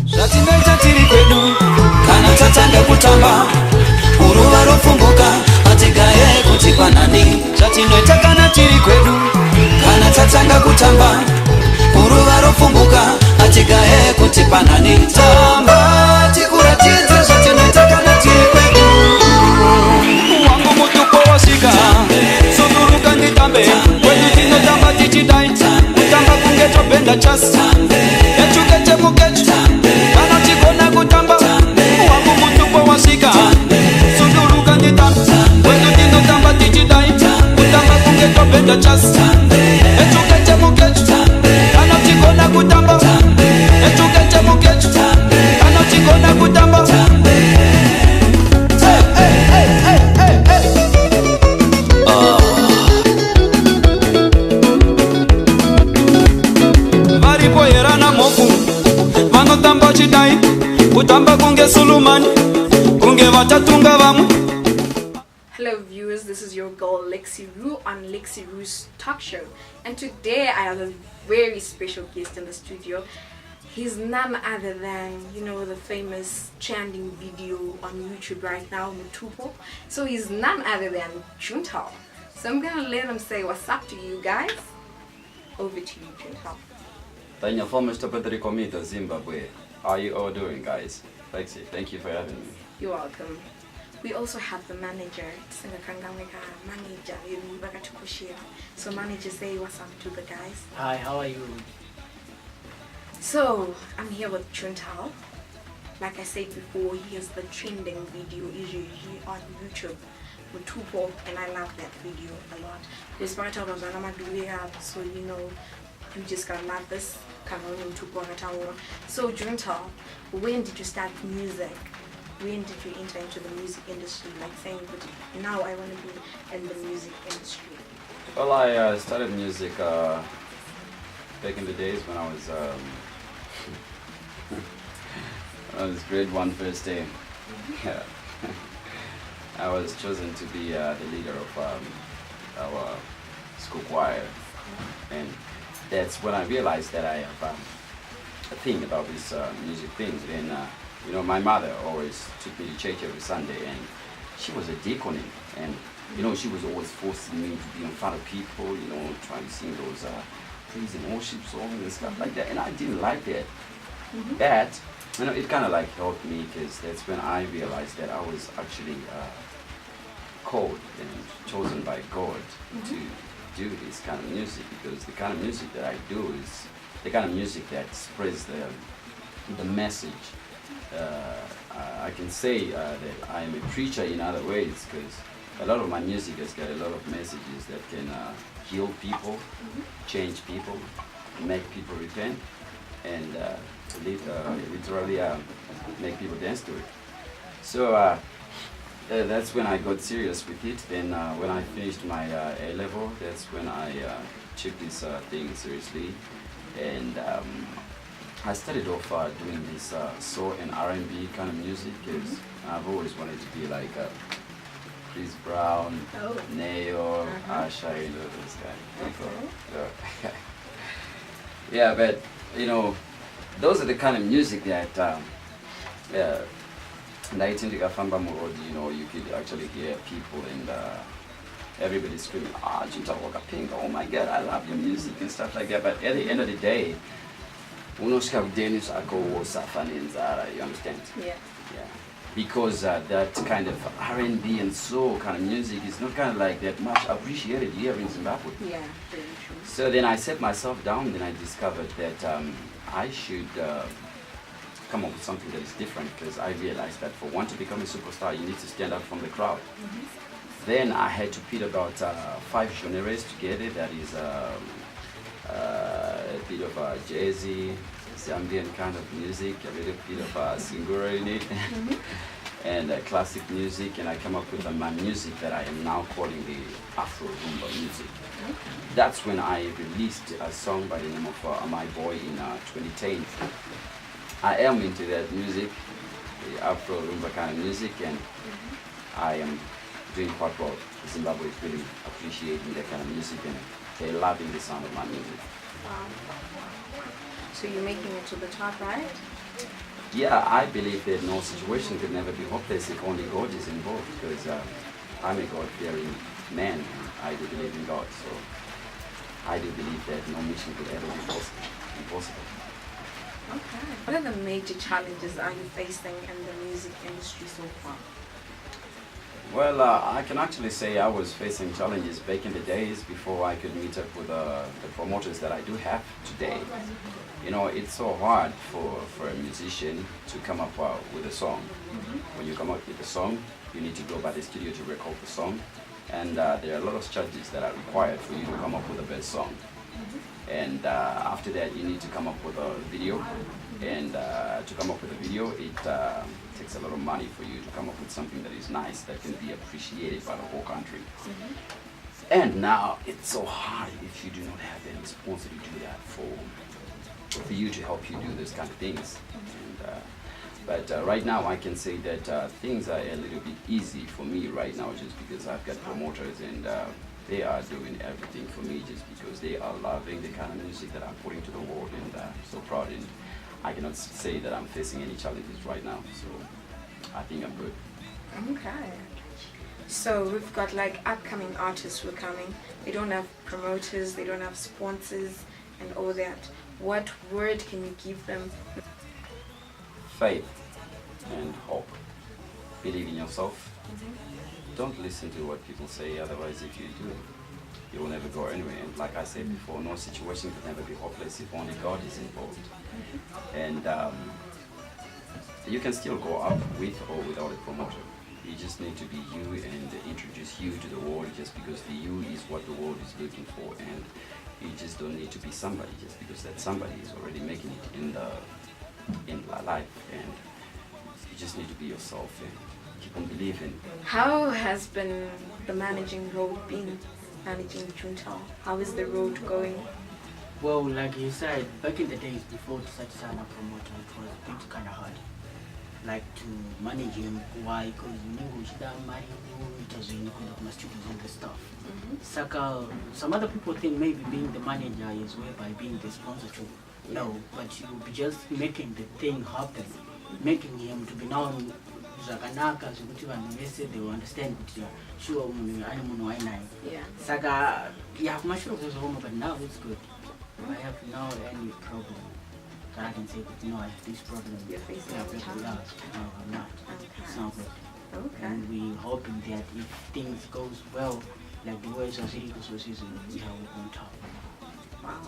Zvatinoita tiri kwedu kana tatanga kutamba uruva rofumbuka atigaye kuti panani. Zvatinoita kana tiri kwedu kana tatanga kutamba uruva rofumbuka atigaye kuti panani. Tamba tikuratidze zvatinoita kana tiri kwedu. Wangu mutupo wasika sunduruka nditambe kwedu tinotamba tichidai kutamba kunge topenda chasi echukeche mukechu kana chikona kutamba. Wangu mutupo wasika sunduruka nditambe kwedu tinotamba tichidai kutamba kunge topenda chasi echukeche mukechu kana chikona kutamba echukeche mukechu kana chikona kutamba. Vanotamba chidai kutamba kunge sulumani kunge vatatunga vamwe. Hello viewers, this is your girl Lexxyrue on Lexxyrue's talk show, and today I have a very special guest in the studio. He's none other than, you know, the famous trending video on YouTube right now, Mutupo. So he's none other than Juntal. So I'm gonna let him say what's up to you guys. Over to you, Juntal. Thank you for Mr. Pedrico Mito, Zimbabwe. How are you all doing, guys? Lexi, thank you for having me. You're welcome. We also have the manager. So manager, say what's up to the guys. Hi, how are you? So I'm here with Juntal. Like I said before, he has the trending video usually on YouTube, Mutupo, and I love that video a lot. This part of so you know, you just gotta love this. So Juntal, when did you start music? When did you enter into the music industry? Like saying, but now I want to be in the music industry. Well, I started music back in the days when I was grade 1 first day. Yeah. I was chosen to be the leader of our school choir, and that's when I realized that I have a thing about this music thing. Then, you know, my mother always took me to church every Sunday, and she was a deacon, and you know, she was always forcing me to be in front of people, you know, trying to sing those praise and worship songs and stuff like that, and I didn't like that. But you know, it kind of like helped me, because that's when I realized that I was actually called and chosen by God to do this kind of music, because the kind of music that I do is the kind of music that spreads the message. I can say that I am a preacher in other ways, because a lot of my music has got a lot of messages that can heal people, change people, make people repent, and literally make people dance to it. So that's when I got serious with it. Then when I finished my A-level, that's when I took this thing seriously, and I started off doing this soul and R&B kind of music, because I've always wanted to be like Chris Brown, Neo, Asha, you know, those kind of people. So, yeah, but you know, those are the kind of music that you know, you could actually hear people and everybody screaming, Juntal Walker Pink, oh my God, I love your music and stuff like that. But at the end of the day, you understand? Yeah. Yeah. Because that kind of R&B and soul kind of music is not kind of like that much appreciated here in Zimbabwe. Yeah, very true. So then I sat myself down, then I discovered that I should come up with something that is different, because I realized that for one to become a superstar, you need to stand out from the crowd. Then I had to put about 5 genres together. That is a bit of jazzy, Zambian kind of music, a little bit of singura in it, and classic music, and I come up with my music that I am now calling the Afro Rumba music. That's when I released a song by the name of My Boy in 2010. I am into that music, the Afro Rumba kind of music, and I am doing quite well. Zimbabwe is really appreciating that kind of music, and they're loving the sound of my music. Wow. So you're making it to the top, right? Yeah, I believe that no situation could never be hopeless if only God is involved, because I'm a God-fearing man, and I do believe in God, so I do believe that no mission could ever be impossible. Okay. What are the major challenges are you facing in the music industry so far? Well, I can actually say I was facing challenges back in the days before I could meet up with the promoters that I do have today. You know, it's so hard for a musician to come up with a song. When you come up with a song, you need to go by the studio to record the song. And there are a lot of strategies that are required for you to come up with the best song. And after that, you need to come up with a video. And to come up with a video, it takes a lot of money for you to come up with something that is nice, that can be appreciated by the whole country. And now, it's so hard if you do not have any sponsor to do that for you to help you do those kind of things. And, but right now, I can say that things are a little bit easy for me right now, just because I've got promoters, and they are doing everything for me just because they are loving the kind of music that I'm putting to the world, and I'm so proud. And I cannot say that I'm facing any challenges right now, so I think I'm good. Okay. So we've got like upcoming artists who are coming. They don't have promoters, they don't have sponsors and all that. What word can you give them? Faith and hope. Believe in yourself. Don't listen to what people say, otherwise if you do, you will never go anywhere. And like I said before, no situation can never be hopeless if only God is involved. And you can still go up with or without a promoter. You just need to be you and introduce you to the world, just because the you is what the world is looking for. And you just don't need to be somebody just because that somebody is already making it in life. And you just need to be yourself and keep on believing. How has been the managing role been? Managing Juntal? How is the road going? Well, like you said, back in the days before to start signing a promoter, it was a bit kind of hard. Like to manage him, why? Because you know, she doesn't marry you, it was in the students and the stuff. Saka, some other people think maybe being the manager is whereby being the sponsor too. No, but you will be just making the thing happen, making him to be known. Zvakanaka zvekuti vanhu vese they will understand kuti sure munhu ane munhu wainaye saka kumashure kwezvoma, but now it's good. I have no any problem that I can say that no, I have this problem. You're facing a challenge? No, I'm not. Okay. It's not good. Okay. And we're hoping that if things goes well, like the way Society Association, we have on top. Wow.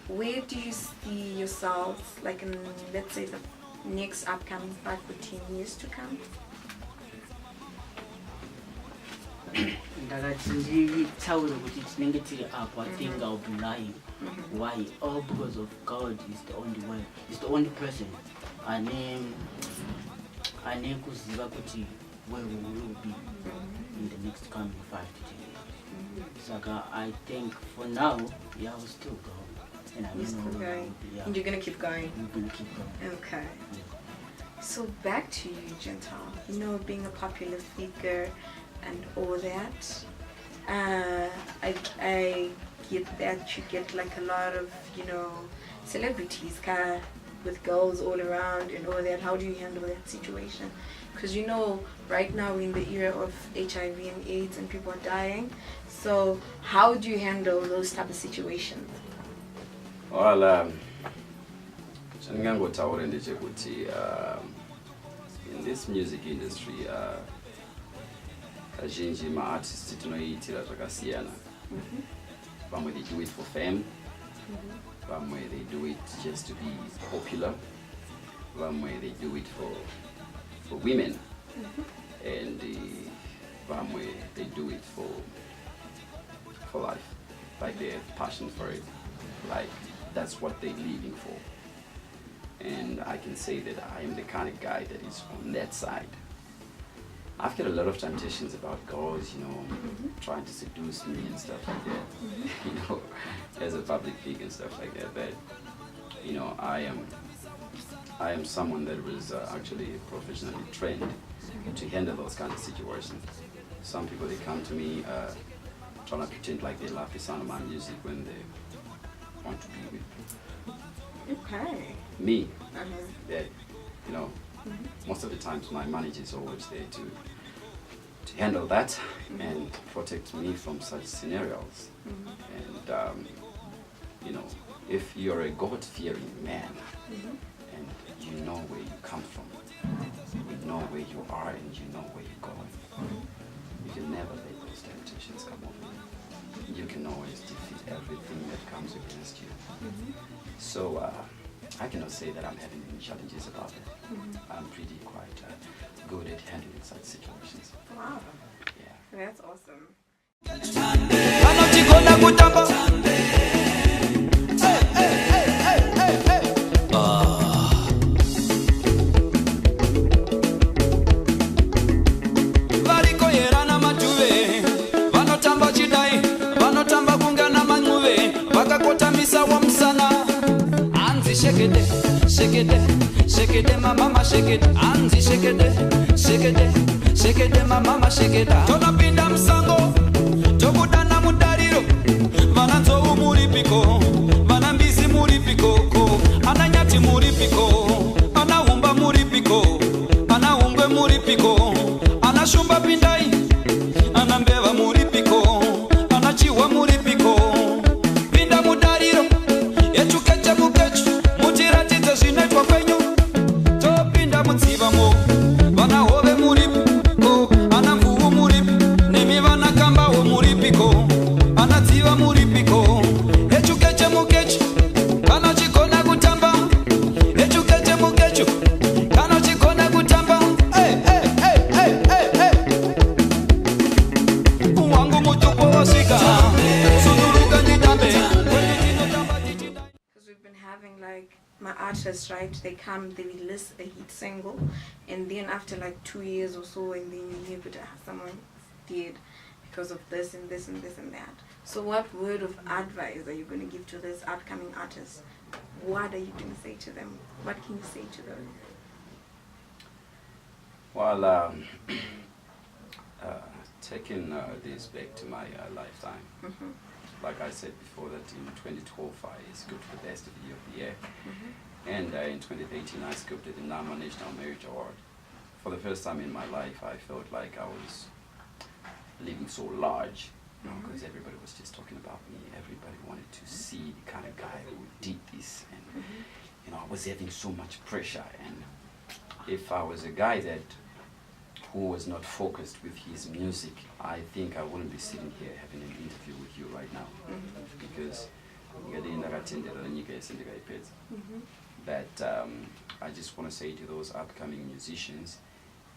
Where do you see yourselves, like in, let's say, the next upcoming 5 or 10 years to come? Ndakati nditaure kuti tinenge tiri apo, I think I'll be lying. Why? All because of God is the only way. Is the only person ane kuziva kuti where we will be in the next coming 5 to 10 years. Saka I think for now, yeah, I'll still go. And I Still going. Yeah. And you're gonna keep going? I'm gonna keep going. Okay. So back to you, Juntal. You know, being a popular figure and all that. I get that you get like a lot of, you know, celebrities with girls all around and all that. How do you handle that situation? Because you know, right now we're in the era of HIV and AIDS and people are dying. So how do you handle those type of situations? Well, chandingangotaura ndechekuti in this music industry kazhinji maartists tinoitira zvakasiyana. Vamwe they do it for fame, vamwe they do it just to be popular, vamwe they do it for women, and vamwe they do it for life, like they have passion for it, like that's what they're living for. And I can say that I am the kind of guy that is on that side. I've got a lot of temptations about girls, you know, trying to seduce me and stuff like that, you know, as a public figure and stuff like that. But, you know, I am someone that was actually professionally trained to handle those kind of situations. Some people, they come to me trying to pretend like they love the sound of my music when they want to be with me. Okay. Me, that you know, most of the times my manager is always there to handle that and protect me from such scenarios. And you know, if you're a God-fearing man and you know where you come from, you know where you are and you know where you're going, you can never let those temptations come over you. You can always defeat everything that comes against you. So I cannot say that I'm having any challenges about it. I'm pretty quite good at handling such situations. Wow. Yeah. That's awesome. Vanochigona kutamba. Varikoyerana matuve, vanotamba chidai, vanotamba kungana manguve, vakakotamisa wamsana. Anzi shekede, shekede, shekede mama shekede. Anzi shekede, shekede, shekede mama shekede. Tonapinda msango, tokudana mudariro. Vananzou muripiko, vanambizi muripiko, ananyati muripiko, anahumba muripiko, anahungwe muripiko, anashumba pindai, anambeva muripiko, anachiwa muripiko. Pinda mudariro, echukeche mukechu, mutiratidze zvinoitwa kwenyu. Topinda mudzivamo, vanahove muripiko, anamvuwu muripi, nemi vanakambawo muripiko, anadziva muripiko. Echukeche mukechu, kana chikona kutamba. Echukeche mukechu, kana chikona kutamba. Wangu mutupo wasika, sunuruka nitambe. Because we've been having like my artists, right? They come, they release a hit single, and then after like 2 years or so, and then you hear that someone did because of this and this and this and that. So what word of advice are you going to give to this upcoming artists? What are you going to say to them? What can you say to them? Well, taking this back to my lifetime, like I said before, that in 2012 I scooped the best of the year, and in 2018 I scooped the NAMA National Merit Award. For the first time in my life, I felt like I was living so large, because everybody was just talking about me. Everybody wanted to see the kind of guy who did this, and you know, I was having so much pressure. And if I was a guy who was not focused with his music, I think I wouldn't be sitting here having an interview with you right now, because but I just want to say to those upcoming musicians,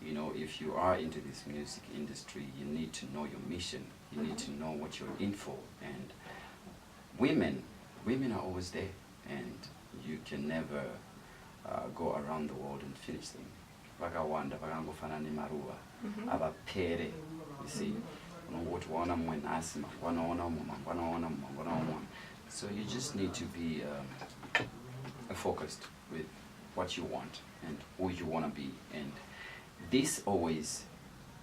you know, if you are into this music industry, you need to know your mission. You need to know what you're in for. And women are always there, and you can never go around the world and finish them. Vakawanda vakangofana nemaruva avapere, you see. So you just need to be focused with what you want and who you want to be, and this always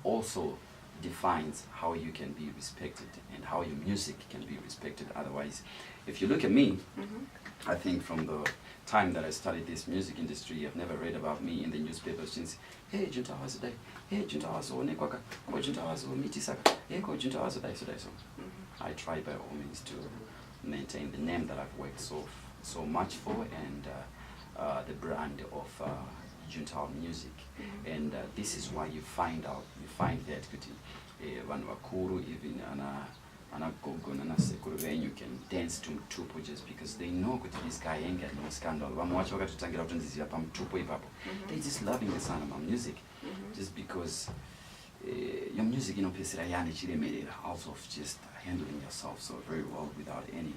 also defines how you can be respected and how your music can be respected. Otherwise, if you look at me, I think from the time that I started this music industry, I've never read about me in the newspapers since, hey, Juntal was today, hey, Juntal was Onekwaka, oh, Juntal was Mitisaka, hey, Juntal was today, so I try by all means to maintain the name that I've worked so much for, and the brand of Juntal music. And this is why you find that vanhu even anagogo nanasekuru venyu can dance to Mutupo just because they know that this guy ain't got no scandal. Vamwe vacho vakatotangira kutondiziva paMutupo ipapo. They just loving the sound of my music, just because your music inopesera yani chiremerera, also of just handling yourself so very well without any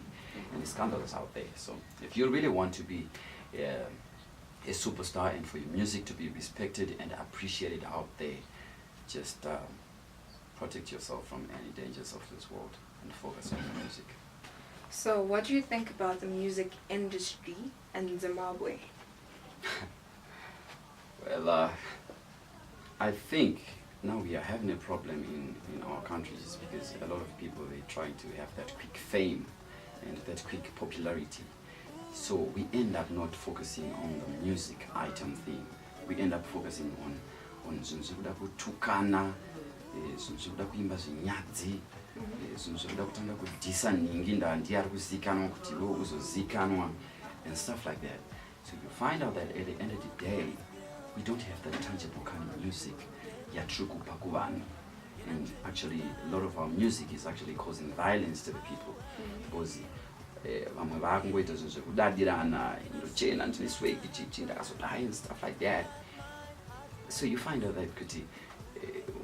scandals out there. So if you really want to be a superstar and for your music to be respected and appreciated out there, just protect yourself from any dangers of this world and focus on your music. So what do you think about the music industry in Zimbabwe? Well, I think now we are having a problem in our country just because a lot of people, they're trying to have that quick fame and that quick popularity. So we end up not focusing on the music item thing. we end up focusing on zvinhu zvekuda kutukana, zvinhu zvekuda kuimba zvinyadzi, zvinhu zvekuda kutanga kudhisa nhingi ndiye ari kuzikanwa kuti iwewe uzozikanwa and stuff like that. So you find out that at the end of the day, we don't have that tangible kind of music yatiri kupa kuvanhu. And actually, a lot of our music is actually causing violence to the people. Because vamwe vakungoita zvinhu zvekudadirana, indochena ndinesweki chichi ndakazodai and stuff like that. So you find out that kuti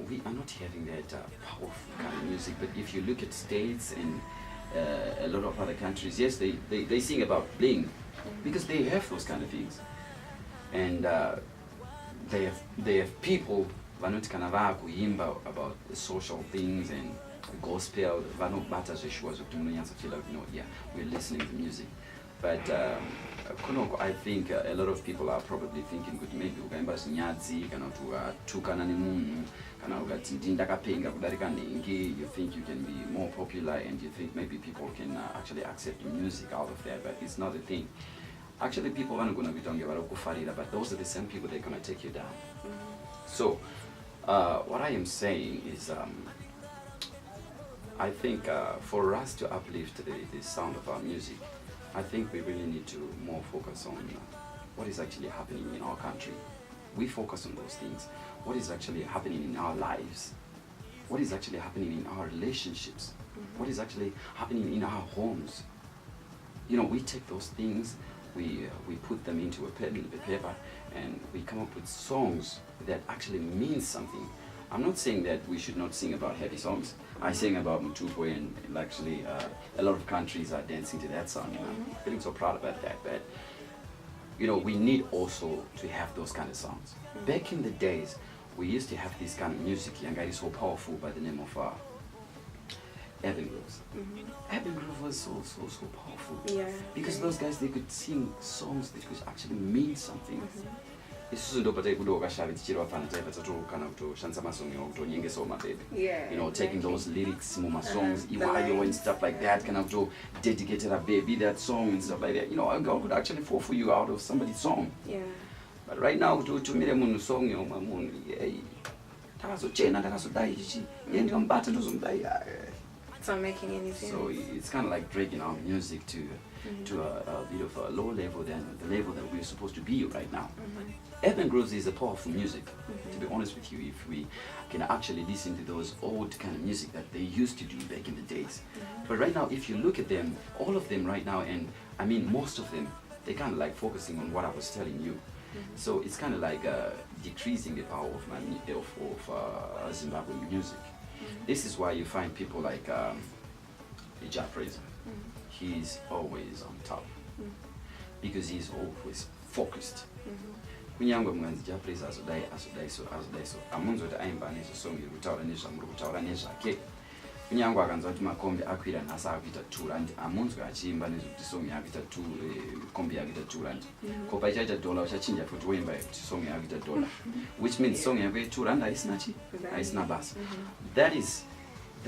we are not having that powerful kind of music. But if you look at states and a lot of other countries, yes, they sing about bling because they have those kind of things, and they have people vanoti kana vakuimba about the social things and gospel vanobata zveshuwa zvekuti munonyatsofila kuti yeah, we're listening to music. But kunoko I think a lot of people are probably thinking kuti maybe ukaimba zinyadzi kana kuti ukatukana nemunhu kana ukati ndakapenga kudarika nhingi, you think you can be more popular and you think maybe people can actually accept music out of that, but it's not a thing. Actually, people vanogona kuita kunge vari kufarira, but those are the same people that are going to take you down. So what I am saying is I think for us to uplift the sound of our music, I think we really need to more focus on what is actually happening in our country. We focus on those things. What is actually happening in our lives? What is actually happening in our relationships? What is actually happening in our homes? You know, we take those things, we put them into a paper, and we come up with songs that actually mean something. I'm not saying that we should not sing about happy songs. I sing about Mutupo, and actually a lot of countries are dancing to that song, and I'm feeling so proud about that. But you know, we need also to have those kind of songs. Back in the days, we used to have this kind of music, and guy is so powerful by the name of Urban Grooves. Urban Groove was so powerful. Yeah. Because those guys, they could sing songs that could actually mean something. Isusu ndo pata ikudo wakashavi tichiri vafana taiva tatokana kutoshandisa masongi ekutonyengesa mabebe. Yeah. You know, taking those lyrics muma songs, iwayo and stuff like that, kana kuto dedicated a baby that song and stuff like that. You know, a girl could actually fall for you out of somebody's song. Yeah. But right now, kutumire munhu song yoma munhu, takazochena takazodai chichi, ndikambata ndozomudai. It's not making any sense. So it's kind of like dragging our music to a bit of a lower level than the level that we're supposed to be right now. Urban Grooves is a powerful music, to be honest with you, if we can actually listen to those old kind of music that they used to do back in the days. But right now, if you look at them, all of them right now, and I mean most of them, they're kind of like focusing on what I was telling you. So it's kind of like decreasing the power of Zimbabwean music. This is why you find people like Ija Fraser. He's always on top because he's always focused. Kunyangwe mwanzi Ija Fraser azodai so amunzo kuti aimba nezvesongi irikutaura nezvamuri kutaura nezvake. Kunyangwe akanzwa kuti makombi akwira nhasi akuita 2 rand, amunzwe achiimba nezvekuti songi akuita 2 kombi yakuita 2 rand. Ko paichaita dollar uchachinja futi woimba kuti songi yakuita dollar, which means songi yako 2 rand haisina basa. That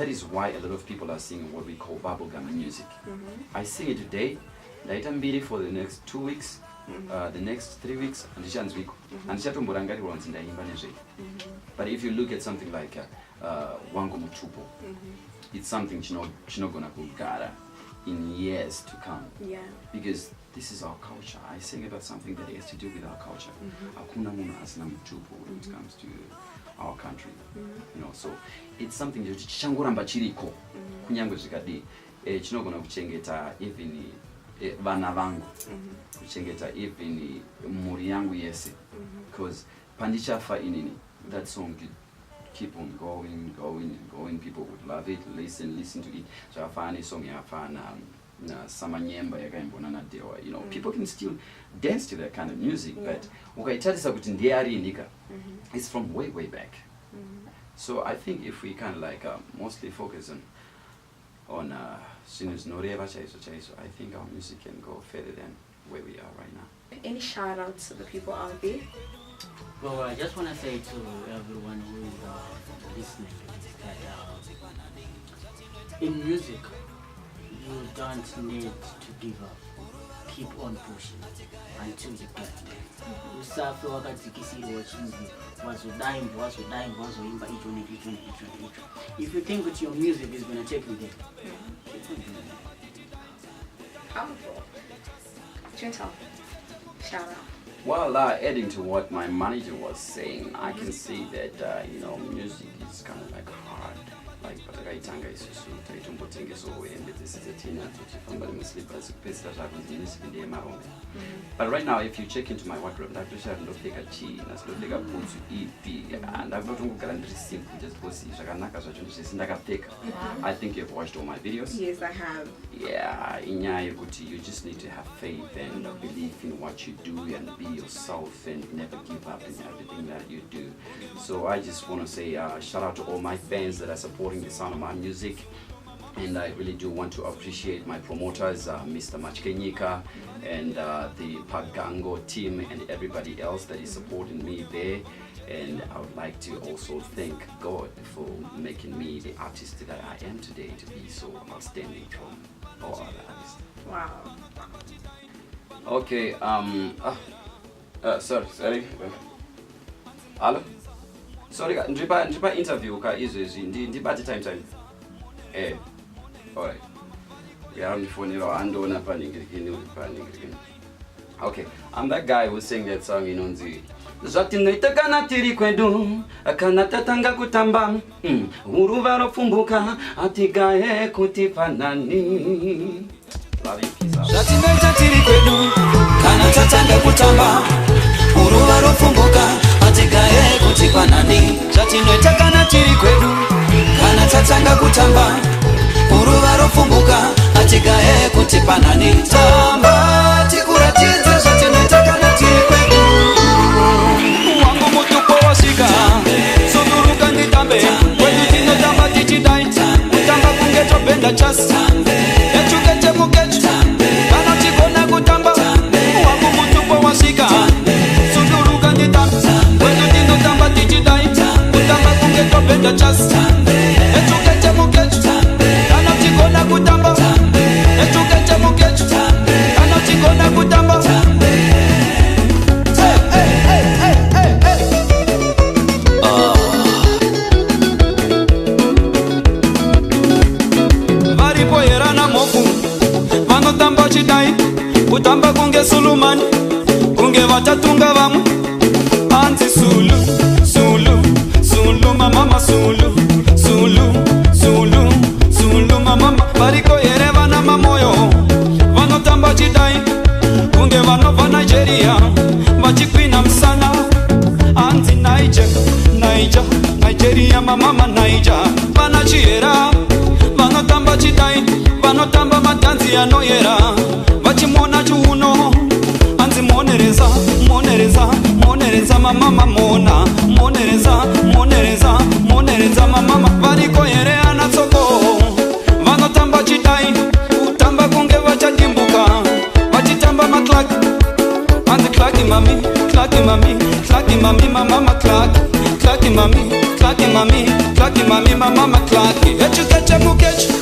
is why a lot of people are singing what we call bubblegum music. I sing it today, later mbiri for the next 2 weeks, the next 3 weeks, andichanzwiko. Andichatomborangarirwa kunzi ndaimba nezvei. But if you look at something like Wangu Mutupo, it's something chinogona kugara in years to come. Yeah. Because this is our culture. I sing about something that has to do with our culture. Hakuna munhu asina Mutupo when it comes to our country. You know, so it's something that chichangoramba chiriko. Kunyangwe zvikadi chinogona kuchengeta even vana vangu, kuchengeta even mhuri yangu yese, because pandichafa inini, that song could keep on going. People would love it, listen to it. So afani song yafana na samanyemba yakaimbona na dewa. You know, people can still dance to that kind of music, but ukaitarisa kuti ndiye ariindika, it's from way back. So I think if we kind of like mostly focus on zvinoreva chaizvo, I think our music can go further than where we are right now. Any shout outs to the people out there? Well, I just want to say to everyone who is listening that in music, you don't need to give up. keep on pushing until you get there. Usafe wakadzikisirwa chinzi wazodaimba wazoimba each one. If you think that your music is going to take you there, it won't do that. Powerful. Juntal, shout out. Well, adding to what my manager was saying, I can see that music is kind of like hard. Like, but I tanga isusu, taitumbotinge so and this is a tina to somebody must sleep as a piece that happens in this in the marome. But right now, if you check into my wardrobe, I just have no take a chi, that's no take a boots to eat, and I've got to go and simple just go see Shakanaka, such as Ndaka. I think you've watched all my videos. Yes, I have. Yeah, you just need to have faith and believe in what you do and be yourself and never give up in everything that you do. So I just want to say shout out to all my fans that are supporting the sound of my music, and I really do want to appreciate my promoters, Mr. Machkenyika and the Pagango team and everybody else that is supporting me there. And I would like to also thank God for making me the artist that I am today, to be so outstanding from all other artists. Wow. Okay, sorry. Hello? Sorry, ndipa interview ka izwezi ndibati time. Alright. Yeah, I'm phone andona paningirikini. Okay, I'm that guy who's singing that song in Unzi. Zatinoitakana tiri kwedu, akana tatanga kutamba, uruvaro fumbuka, atigae kutifanani. Love you, peace out. Zatinoita tiri kwedu, kana tatanga kutamba, uruvaro fumbuka, atigae kutifanani. Zatinoita kana tiri kwedu, kana tatanga kutamba, uruvaro fumbuka, atigae kutifanani. Tamba, tikuratidze zatinoita kana tiri kwedu. Wangu mutupo wasika, suduruka nditambe, kwedu tinotamba tichidai, kutamba kungeto benda chasi, echukeche mukechu, kana chikona kutamba. Wangu mutupo wasika, suduruka nditambe, kwedu tinotamba tichidai, kutamba kungeto benda chasi, echukeche mukechu, kana chikona kutamba, echukeche mukechu, kana chikona kutamba. Vanotamba chidai, kutamba kunge Sulumani, kunge vatatunga vamwe. Anti Sulu, mama Sulu, mama. Bariko yere vana mamoyo, vanotamba chidai, kunge vanova Nigeria, vachikwina msana. Anti Nigeria, mama Niger, vana chiera, vanotamba chidai, vanotamba matanzi anoyera, vachimona chuno, anzi monereza, mama mona, monereza mama, variko yere anatsoko, vanotamba chidai, utamba kunge vachadimbuka, vachitamba maklaki, anzi klaki mami, mama klaki mami, mama klaki, echukeche mukechu.